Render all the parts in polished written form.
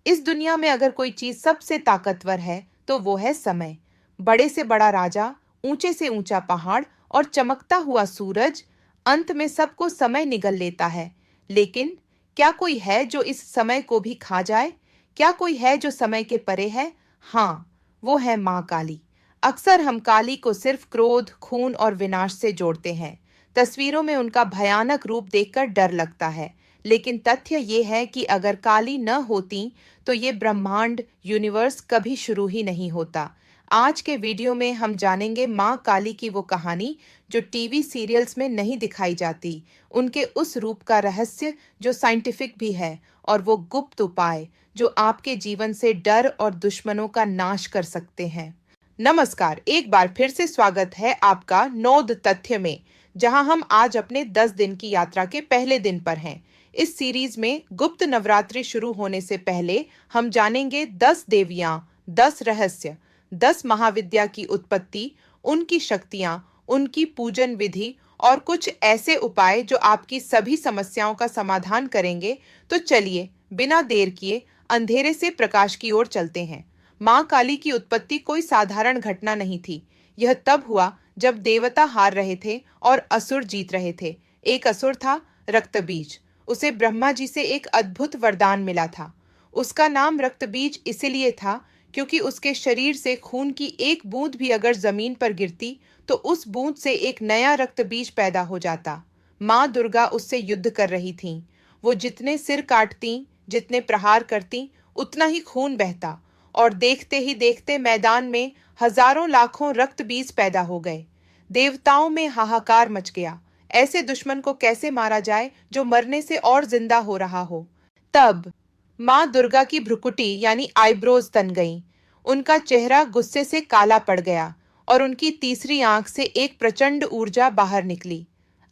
इस दुनिया में अगर कोई चीज सबसे ताकतवर है तो वो है समय। बड़े से बड़ा राजा, ऊंचे से ऊंचा पहाड़ और चमकता हुआ सूरज, अंत में सबको समय निगल लेता है। लेकिन क्या कोई है जो इस समय को भी खा जाए? क्या कोई है जो समय के परे है? हाँ, वो है माँ काली। अक्सर हम काली को सिर्फ क्रोध, खून और विनाश से जोड़ते हैं। तस्वीरों में उनका भयानक रूप देखकर डर लगता है। लेकिन तथ्य ये है कि अगर काली न होती तो ये ब्रह्मांड, यूनिवर्स कभी शुरू ही नहीं होता। आज के वीडियो में हम जानेंगे माँ काली की वो कहानी जो टीवी सीरियल्स में नहीं दिखाई जाती, उनके उस रूप का रहस्य जो साइंटिफिक भी है, और वो गुप्त उपाय जो आपके जीवन से डर और दुश्मनों का नाश कर सकते हैं। नमस्कार, एक बार फिर से स्वागत है आपका नोद तथ्य में, जहां हम आज अपने 10 दिन की यात्रा के पहले दिन पर हैं। इस सीरीज में गुप्त नवरात्रि शुरू होने से पहले हम जानेंगे 10 देवियां, 10 रहस्य, 10 महाविद्या की उत्पत्ति, उनकी शक्तियां, उनकी पूजन विधि और कुछ ऐसे उपाय जो आपकी सभी समस्याओं का समाधान करेंगे। तो चलिए बिना देर किए अंधेरे से प्रकाश की ओर चलते हैं। माँ काली की उत्पत्ति कोई साधारण घटना नहीं थी। यह तब हुआ जब देवता हार रहे थे और असुर जीत रहे थे। एक असुर था रक्तबीज। उसे ब्रह्मा जी से एक अद्भुत वरदान मिला था। उसका नाम रक्तबीज इसलिए था क्योंकि उसके शरीर से खून की एक बूंद भी अगर जमीन पर गिरती तो उस बूंद से एक नया रक्तबीज पैदा हो जाता। माँ दुर्गा उससे युद्ध कर रही थीं। वो जितने सिर काटती, जितने प्रहार करती, उतना ही खून बहता, और देखते ही देखते मैदान में हजारों लाखों रक्त बीज पैदा हो गए। देवताओं में हाहाकार मच गया। ऐसे दुश्मन को कैसे मारा जाए जो मरने से और जिंदा हो रहा हो? तब माँ दुर्गा की भ्रुकुटी यानी आईब्रोज तन गईं। उनका चेहरा गुस्से से काला पड़ गया और उनकी तीसरी आंख से एक प्रचंड ऊर्जा बाहर निकली।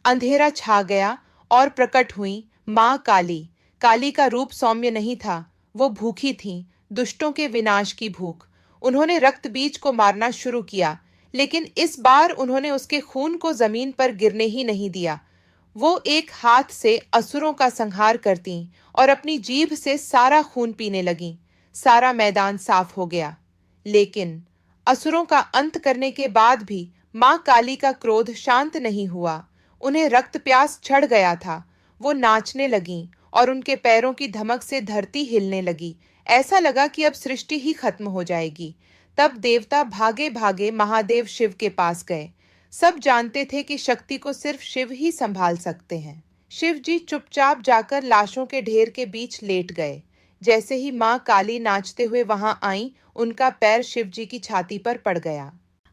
अंधेरा छा गया और प्रकट हुई माँ काली। काली का रूप सौम्य नहीं था, वो भूखी थी, दुष्टों के विनाश की भूख। उन्होंने रक्त बीज को मारना शुरू किया, लेकिन इस बार उन्होंने उसके खून को जमीन पर गिरने ही नहीं दिया। वो एक हाथ से असुरों का संहार करती और अपनी जीभ से सारा खून पीने लगी। सारा मैदान साफ हो गया। लेकिन असुरों का अंत करने के बाद भी माँ काली का क्रोध शांत नहीं हुआ। उन्हें रक्त प्यास चढ़ गया था। वो नाचने लगीं और उनके पैरों की धमक से धरती हिलने लगी। ऐसा लगा कि अब सृष्टि ही खत्म हो जाएगी। तब देवता भागे भागे महादेव शिव के पास गए। सब जानते थे कि शक्ति को सिर्फ शिव ही संभाल सकते हैं। शिव जी चुपचाप जाकर लाशों के ढेर के बीच लेट गए। जैसे ही माँ काली नाचते हुए वहां आई, उनका पैर शिव जी की छाती पर पड़ गया।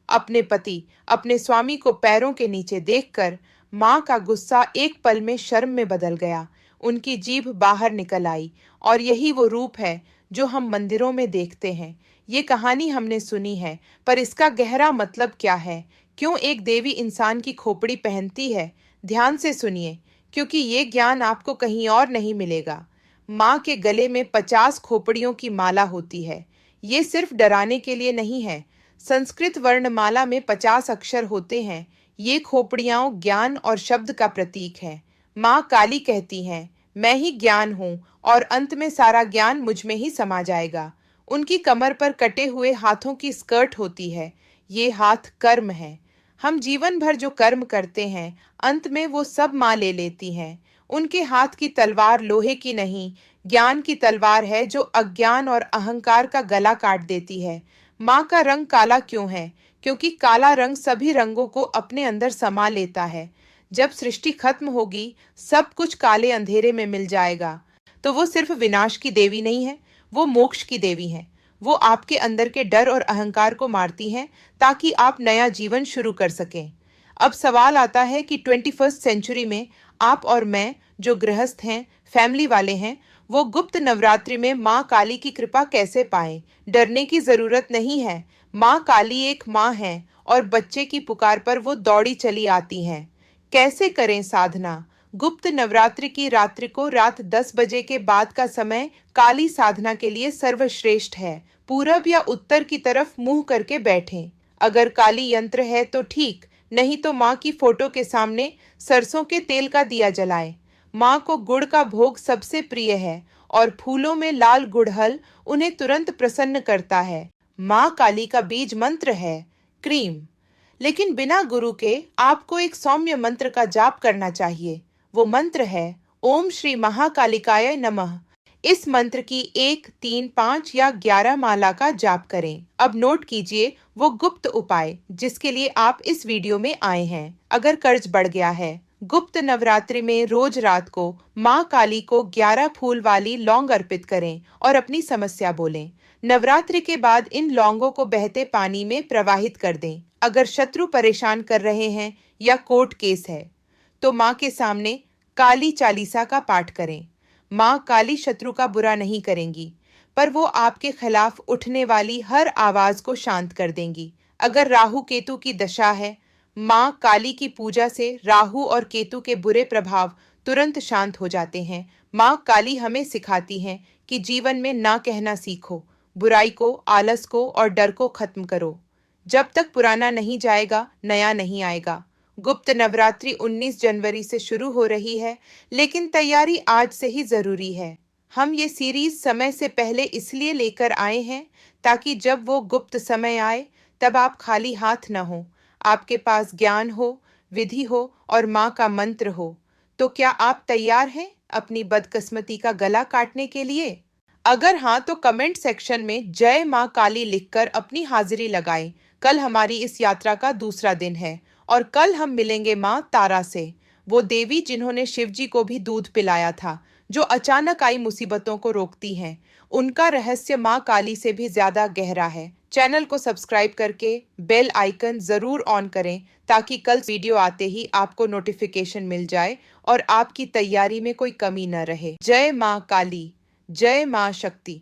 अपने पति, अपने स्वामी को पैरों के नीचे देखकर माँ का गुस्सा एक पल में शर्म में बदल गया। उनकी जीभ बाहर निकल आई, और यही वो रूप है जो हम मंदिरों में देखते हैं। ये कहानी हमने सुनी है, पर इसका गहरा मतलब क्या है? क्यों एक देवी इंसान की खोपड़ी पहनती है? ध्यान से सुनिए, क्योंकि ये ज्ञान आपको कहीं और नहीं मिलेगा। माँ के गले में 50 खोपड़ियों की माला होती है। ये सिर्फ डराने के लिए नहीं है। संस्कृत वर्णमाला में 50 अक्षर होते हैं। ये खोपड़ियाँ ज्ञान और शब्द का प्रतीक है। माँ काली कहती हैं, मैं ही ज्ञान हूँ और अंत में सारा ज्ञान मुझ में ही समा जाएगा। उनकी कमर पर कटे हुए हाथों की स्कर्ट होती है। ये हाथ कर्म है। हम जीवन भर जो कर्म करते हैं, अंत में वो सब माँ ले लेती हैं। उनके हाथ की तलवार लोहे की नहीं, ज्ञान की तलवार है जो अज्ञान और अहंकार का गला काट देती है। माँ का रंग काला क्यों है? क्योंकि काला रंग सभी रंगों को अपने अंदर समा लेता है। जब सृष्टि खत्म होगी, सब कुछ काले अंधेरे में मिल जाएगा। तो वो सिर्फ विनाश की देवी नहीं है, वो मोक्ष की देवी है। वो आपके अंदर के डर और अहंकार को मारती हैं ताकि आप नया जीवन शुरू कर सकें। अब सवाल आता है कि 21st सेंचुरी में आप और मैं जो गृहस्थ हैं, फैमिली वाले हैं, वो गुप्त नवरात्रि में माँ काली की कृपा कैसे पाएं? डरने की जरूरत नहीं है। माँ काली एक माँ है और बच्चे की पुकार पर वो दौड़ी चली आती हैं। कैसे करें साधना? गुप्त नवरात्रि की रात्रि को रात 10 बजे के बाद का समय काली साधना के लिए सर्वश्रेष्ठ है। पूरब या उत्तर की तरफ मुंह करके बैठें। अगर काली यंत्र है तो ठीक, नहीं तो माँ की फोटो के सामने सरसों के तेल का दिया जलाएं। माँ को गुड़ का भोग सबसे प्रिय है और फूलों में लाल गुड़हल उन्हें तुरंत प्रसन्न करता है। माँ काली का बीज मंत्र है क्रीम। लेकिन बिना गुरु के आपको एक सौम्य मंत्र का जाप करना चाहिए। वो मंत्र है ओम श्री महाकालिकाय नमः। इस मंत्र की 1, 3, 5 या 11 माला का जाप करें। अब नोट कीजिए वो गुप्त उपाय जिसके लिए आप इस वीडियो में आए हैं। अगर कर्ज बढ़ गया है, गुप्त नवरात्रि में रोज रात को माँ काली को 11 फूल वाली लौंग अर्पित करें और अपनी समस्या बोलें। नवरात्रि के बाद इन लौंगों को बहते पानी में प्रवाहित कर दें। अगर शत्रु परेशान कर रहे हैं या कोर्ट केस है, तो माँ के सामने काली चालीसा का पाठ करें। माँ काली शत्रु का बुरा नहीं करेंगी, पर वो आपके खिलाफ उठने वाली हर आवाज को शांत कर देंगी। अगर राहु केतु की दशा है, माँ काली की पूजा से राहु और केतु के बुरे प्रभाव तुरंत शांत हो जाते हैं। माँ काली हमें सिखाती हैं कि जीवन में ना कहना सीखो, बुराई को, आलस को और डर को खत्म करो। जब तक पुराना नहीं जाएगा, नया नहीं आएगा। गुप्त नवरात्रि 19 जनवरी से शुरू हो रही है, लेकिन तैयारी आज से ही जरूरी है। हम ये सीरीज समय से पहले इसलिए लेकर आए हैं ताकि जब वो गुप्त समय आए तब आप खाली हाथ न हो। आपके पास ज्ञान हो, विधि हो और माँ का मंत्र हो। तो क्या आप तैयार हैं अपनी बदकिस्मती का गला काटने के लिए? अगर हाँ, तो कमेंट सेक्शन में जय माँ काली लिखकर अपनी हाजिरी लगाएं। कल हमारी इस यात्रा का दूसरा दिन है और कल हम मिलेंगे माँ तारा से, वो देवी जिन्होंने शिवजी को भी दूध पिलाया था, जो अचानक आई मुसीबतों को रोकती हैं। उनका रहस्य माँ काली से भी ज्यादा गहरा है। चैनल को सब्सक्राइब करके बेल आइकन जरूर ऑन करें ताकि कल वीडियो आते ही आपको नोटिफिकेशन मिल जाए और आपकी तैयारी में कोई कमी न रहे। जय माँ काली, जय माँ शक्ति।